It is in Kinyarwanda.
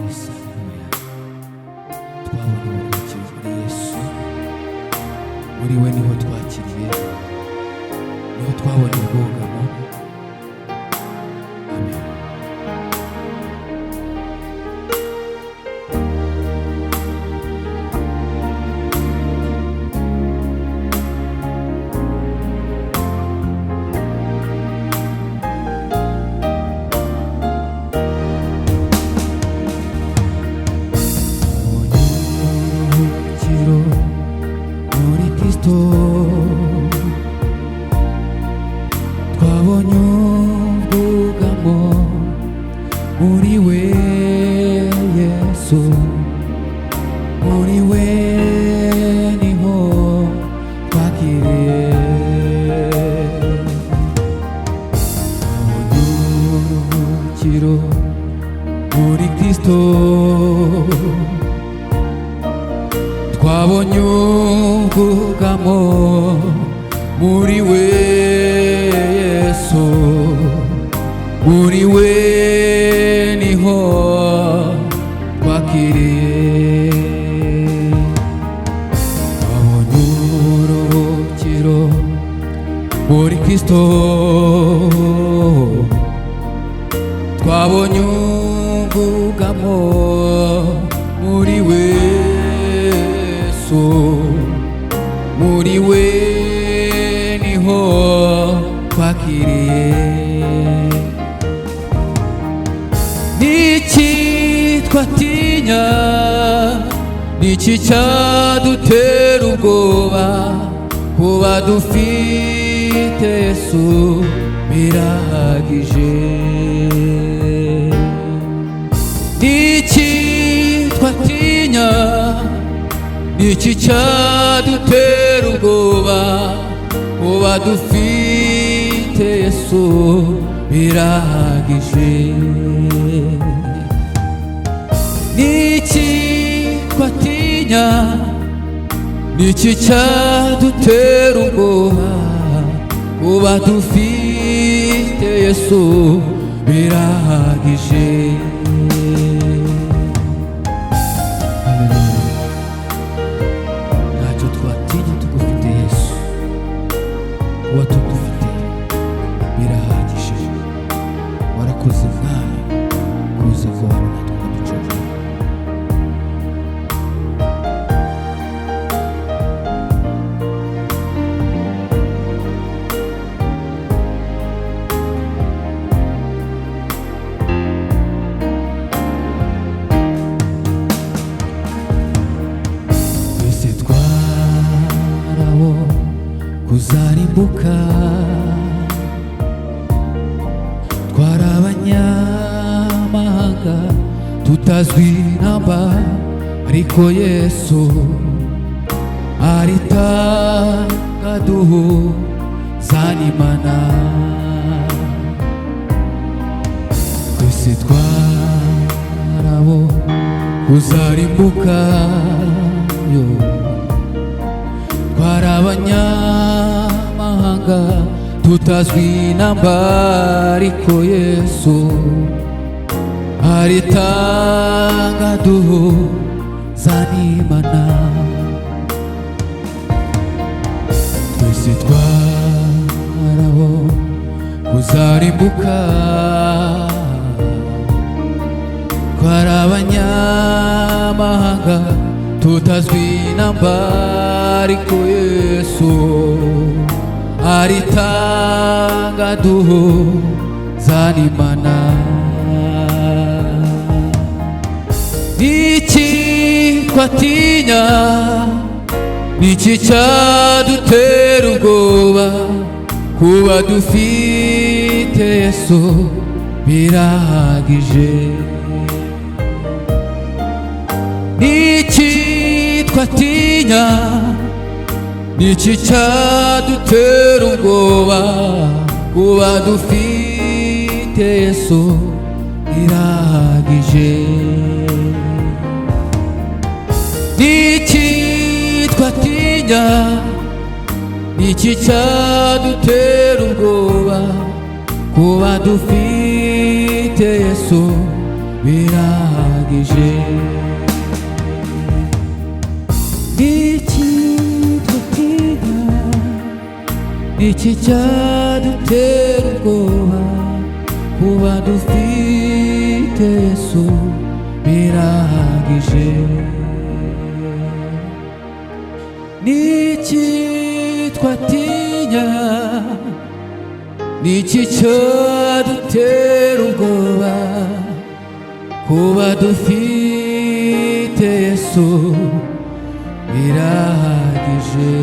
Yesu twabonye uburuhukiro muri Yesu, muri we niho twakiriye, niho twabonye ubwugamo. Amen. Twabonye ubwugamo muri we Yesu, muri we niho twakiriye. Twabonye uburuhukiro muri Kristo, twabonye ubwugamo muri we Yesu, muri we niho twakiriye. Twabonye uburuhukiro muri Kristo, twabonye ubwugamo muri we Yesu, muri we niho twakiriye. Niki twatinya, niki cyadutera ubwoba, kuba dufite Yesu birahagije. Niki twatinya, niki cyadutera ubwoba, kuba dufite Yesu birahagije. Niki twatinya, niki cyadutera ubwoba, kuba dufite Yesu birahagije. Ntacyo twatinya tugufite Yesu, kuba tugufite birahagije. Warakoze Mwami kuza kubana natwe ukaducungura. Twese twaraho kuzarimbuka, twari abanyamahanga tutazwi namba, ariko Yesu aritanga duhuza n'Imana. Twese twarabo kuzarimbuka, twari abanyamahanga tutazwi namba, ariko Yesu aritanga duhuza n'Imana. Twese twarabo kuzarimbuka, twari abanyamahanga tutazwi namba, ariko Yesu aritanga duhuza n'Imana. Niki twatinya, niki cyadutera ubwoba, kuba dufite Yesu birahagije. Niki twatinya, niki cyadutera ubwoba, kuba dufite Yesu birahagije. Niki twatinya, niki cyadutera ubwoba, kuba dufite Yesu birahagije. Niki twatinya, niki cyadutera ubwoba, kuba dufite Yesu birahagije. Niki twatinya, niki cyadutera ubwoba, kuba dufite Yesu birahagije.